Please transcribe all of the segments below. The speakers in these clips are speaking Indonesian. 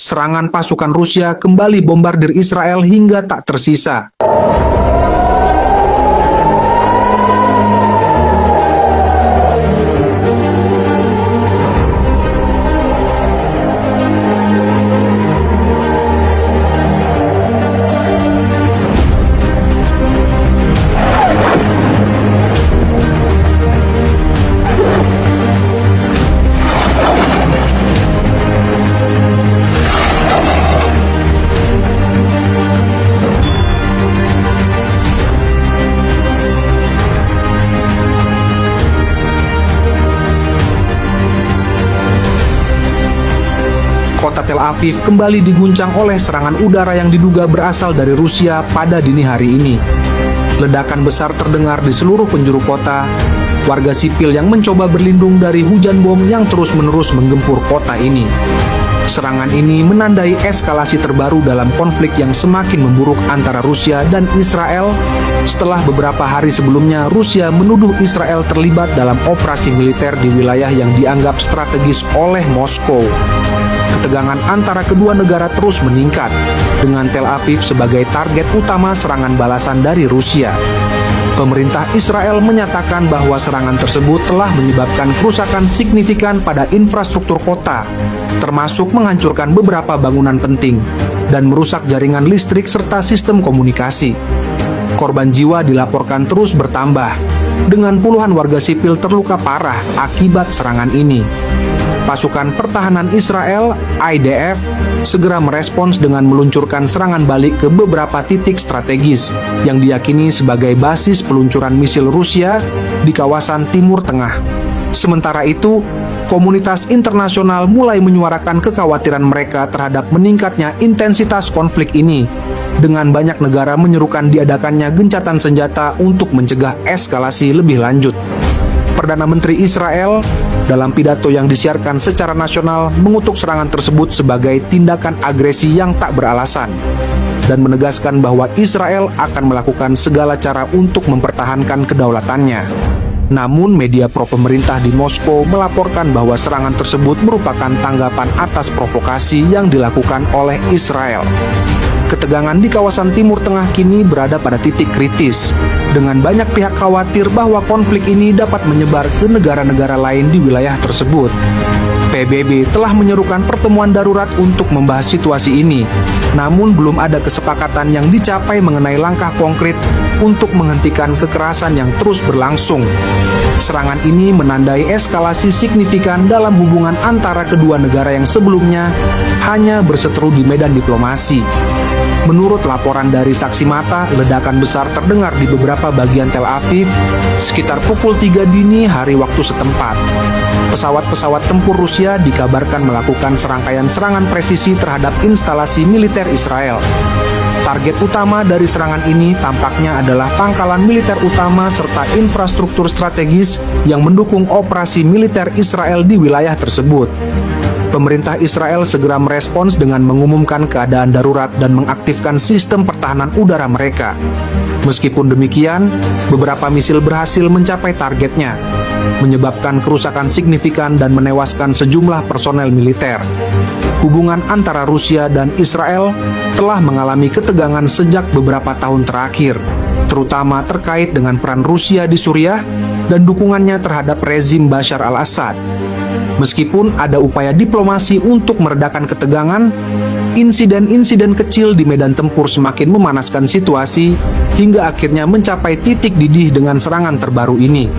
Serangan pasukan Rusia kembali bombardir Israel hingga tak tersisa. Kota Tel Aviv kembali diguncang oleh serangan udara yang diduga berasal dari Rusia pada dini hari ini. Ledakan besar terdengar di seluruh penjuru kota. Warga sipil yang mencoba berlindung dari hujan bom yang terus-menerus menggempur kota ini. Serangan ini menandai eskalasi terbaru dalam konflik yang semakin memburuk antara Rusia dan Israel setelah beberapa hari sebelumnya Rusia menuduh Israel terlibat dalam operasi militer di wilayah yang dianggap strategis oleh Moskow. Ketegangan antara kedua negara terus meningkat, dengan Tel Aviv sebagai target utama serangan balasan dari Rusia. Pemerintah Israel menyatakan bahwa serangan tersebut telah menyebabkan kerusakan signifikan pada infrastruktur kota, termasuk menghancurkan beberapa bangunan penting dan merusak jaringan listrik serta sistem komunikasi. Korban jiwa dilaporkan terus bertambah, dengan puluhan warga sipil terluka parah akibat serangan ini. Pasukan pertahanan Israel, IDF, segera merespons dengan meluncurkan serangan balik ke beberapa titik strategis yang diyakini sebagai basis peluncuran misil Rusia di kawasan Timur Tengah. Sementara itu, komunitas internasional mulai menyuarakan kekhawatiran mereka terhadap meningkatnya intensitas konflik ini, dengan banyak negara menyerukan diadakannya gencatan senjata untuk mencegah eskalasi lebih lanjut. Perdana Menteri Israel dalam pidato yang disiarkan secara nasional mengutuk serangan tersebut sebagai tindakan agresi yang tak beralasan dan menegaskan bahwa Israel akan melakukan segala cara untuk mempertahankan kedaulatannya. Namun media pro-pemerintah di Moskow melaporkan bahwa serangan tersebut merupakan tanggapan atas provokasi yang dilakukan oleh Israel. Ketegangan di kawasan Timur Tengah kini berada pada titik kritis, dengan banyak pihak khawatir bahwa konflik ini dapat menyebar ke negara-negara lain di wilayah tersebut. PBB telah menyerukan pertemuan darurat untuk membahas situasi ini, namun belum ada kesepakatan yang dicapai mengenai langkah konkret untuk menghentikan kekerasan yang terus berlangsung. Serangan ini menandai eskalasi signifikan dalam hubungan antara kedua negara yang sebelumnya hanya berseteru di medan diplomasi. Menurut laporan dari saksi mata, ledakan besar terdengar di beberapa bagian Tel Aviv sekitar pukul 3 dini hari waktu setempat. Pesawat-pesawat tempur Rusia dikabarkan melakukan serangkaian serangan presisi terhadap instalasi militer Israel. Target utama dari serangan ini tampaknya adalah pangkalan militer utama serta infrastruktur strategis yang mendukung operasi militer Israel di wilayah tersebut. Pemerintah Israel segera merespons dengan mengumumkan keadaan darurat dan mengaktifkan sistem pertahanan udara mereka. Meskipun demikian, beberapa misil berhasil mencapai targetnya, menyebabkan kerusakan signifikan dan menewaskan sejumlah personel militer. Hubungan antara Rusia dan Israel telah mengalami ketegangan sejak beberapa tahun terakhir, terutama terkait dengan peran Rusia di Suriah dan dukungannya terhadap rezim Bashar al-Assad. Meskipun ada upaya diplomasi untuk meredakan ketegangan, insiden-insiden kecil di medan tempur semakin memanaskan situasi hingga akhirnya mencapai titik didih dengan serangan terbaru ini.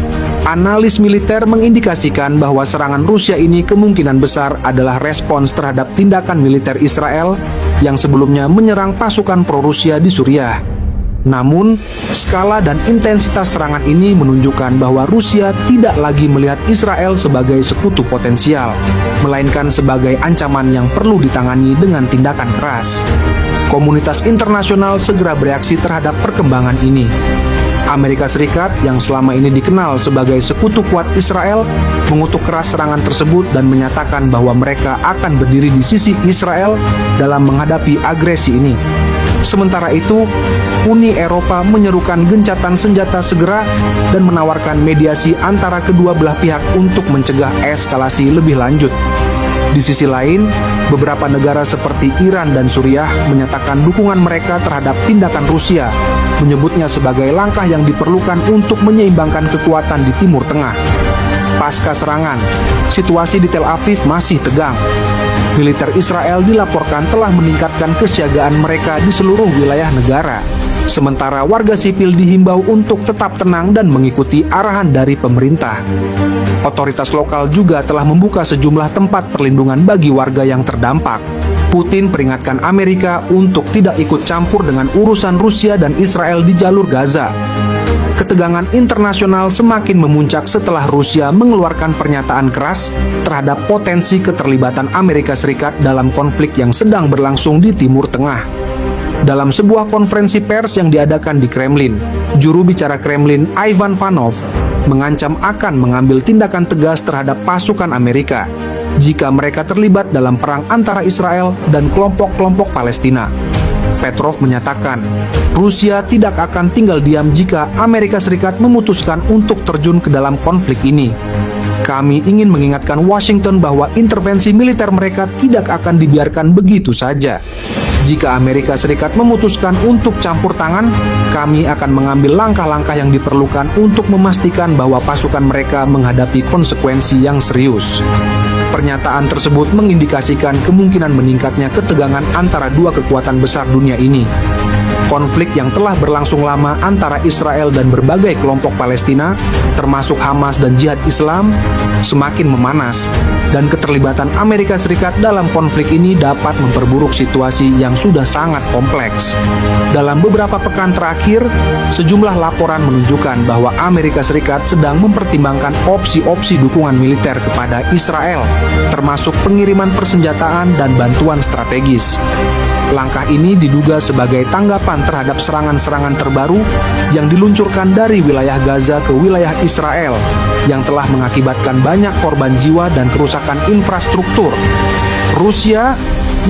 Analis militer mengindikasikan bahwa serangan Rusia ini kemungkinan besar adalah respons terhadap tindakan militer Israel yang sebelumnya menyerang pasukan pro-Rusia di Suriah. Namun, skala dan intensitas serangan ini menunjukkan bahwa Rusia tidak lagi melihat Israel sebagai sekutu potensial, melainkan sebagai ancaman yang perlu ditangani dengan tindakan keras. Komunitas internasional segera bereaksi terhadap perkembangan ini. Amerika Serikat yang selama ini dikenal sebagai sekutu kuat Israel mengutuk keras serangan tersebut dan menyatakan bahwa mereka akan berdiri di sisi Israel dalam menghadapi agresi ini. Sementara itu, Uni Eropa menyerukan gencatan senjata segera dan menawarkan mediasi antara kedua belah pihak untuk mencegah eskalasi lebih lanjut. Di sisi lain, beberapa negara seperti Iran dan Suriah menyatakan dukungan mereka terhadap tindakan Rusia, menyebutnya sebagai langkah yang diperlukan untuk menyeimbangkan kekuatan di Timur Tengah. Pasca serangan, situasi di Tel Aviv masih tegang. Militer Israel dilaporkan telah meningkatkan kesiagaan mereka di seluruh wilayah negara. Sementara warga sipil dihimbau untuk tetap tenang dan mengikuti arahan dari pemerintah. Otoritas lokal juga telah membuka sejumlah tempat perlindungan bagi warga yang terdampak. Putin peringatkan Amerika untuk tidak ikut campur dengan urusan Rusia dan Israel di jalur Gaza. Ketegangan internasional semakin memuncak setelah Rusia mengeluarkan pernyataan keras terhadap potensi keterlibatan Amerika Serikat dalam konflik yang sedang berlangsung di Timur Tengah. Dalam sebuah konferensi pers yang diadakan di Kremlin, juru bicara Kremlin Ivan Vanov mengancam akan mengambil tindakan tegas terhadap pasukan Amerika jika mereka terlibat dalam perang antara Israel dan kelompok-kelompok Palestina. Petrov menyatakan, Rusia tidak akan tinggal diam jika Amerika Serikat memutuskan untuk terjun ke dalam konflik ini. Kami ingin mengingatkan Washington bahwa intervensi militer mereka tidak akan dibiarkan begitu saja. Jika Amerika Serikat memutuskan untuk campur tangan, kami akan mengambil langkah-langkah yang diperlukan untuk memastikan bahwa pasukan mereka menghadapi konsekuensi yang serius. Pernyataan tersebut mengindikasikan kemungkinan meningkatnya ketegangan antara dua kekuatan besar dunia ini. Konflik yang telah berlangsung lama antara Israel dan berbagai kelompok Palestina, termasuk Hamas dan Jihad Islam, semakin memanas, dan keterlibatan Amerika Serikat dalam konflik ini dapat memperburuk situasi yang sudah sangat kompleks. Dalam beberapa pekan terakhir, sejumlah laporan menunjukkan bahwa Amerika Serikat sedang mempertimbangkan opsi-opsi dukungan militer kepada Israel, termasuk pengiriman persenjataan dan bantuan strategis. Langkah ini diduga sebagai tanggapan terhadap serangan-serangan terbaru yang diluncurkan dari wilayah Gaza ke wilayah Israel yang telah mengakibatkan banyak korban jiwa dan kerusakan infrastruktur. Rusia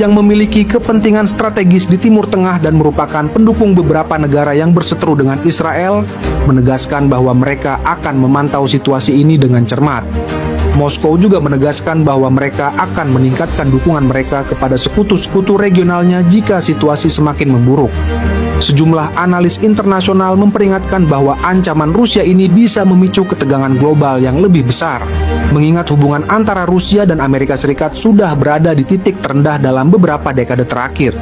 yang memiliki kepentingan strategis di Timur Tengah dan merupakan pendukung beberapa negara yang berseteru dengan Israel, menegaskan bahwa mereka akan memantau situasi ini dengan cermat. Moskow juga menegaskan bahwa mereka akan meningkatkan dukungan mereka kepada sekutu-sekutu regionalnya jika situasi semakin memburuk. Sejumlah analis internasional memperingatkan bahwa ancaman Rusia ini bisa memicu ketegangan global yang lebih besar, mengingat hubungan antara Rusia dan Amerika Serikat sudah berada di titik terendah dalam beberapa dekade terakhir.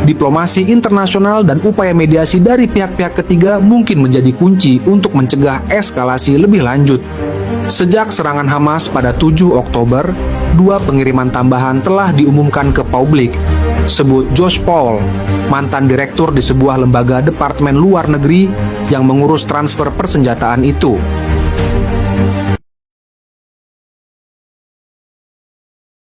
Diplomasi internasional dan upaya mediasi dari pihak-pihak ketiga mungkin menjadi kunci untuk mencegah eskalasi lebih lanjut. Sejak serangan Hamas pada 7 Oktober, 2 pengiriman tambahan telah diumumkan ke publik. Sebut Josh Paul, mantan direktur di sebuah lembaga Departemen Luar Negeri yang mengurus transfer persenjataan itu.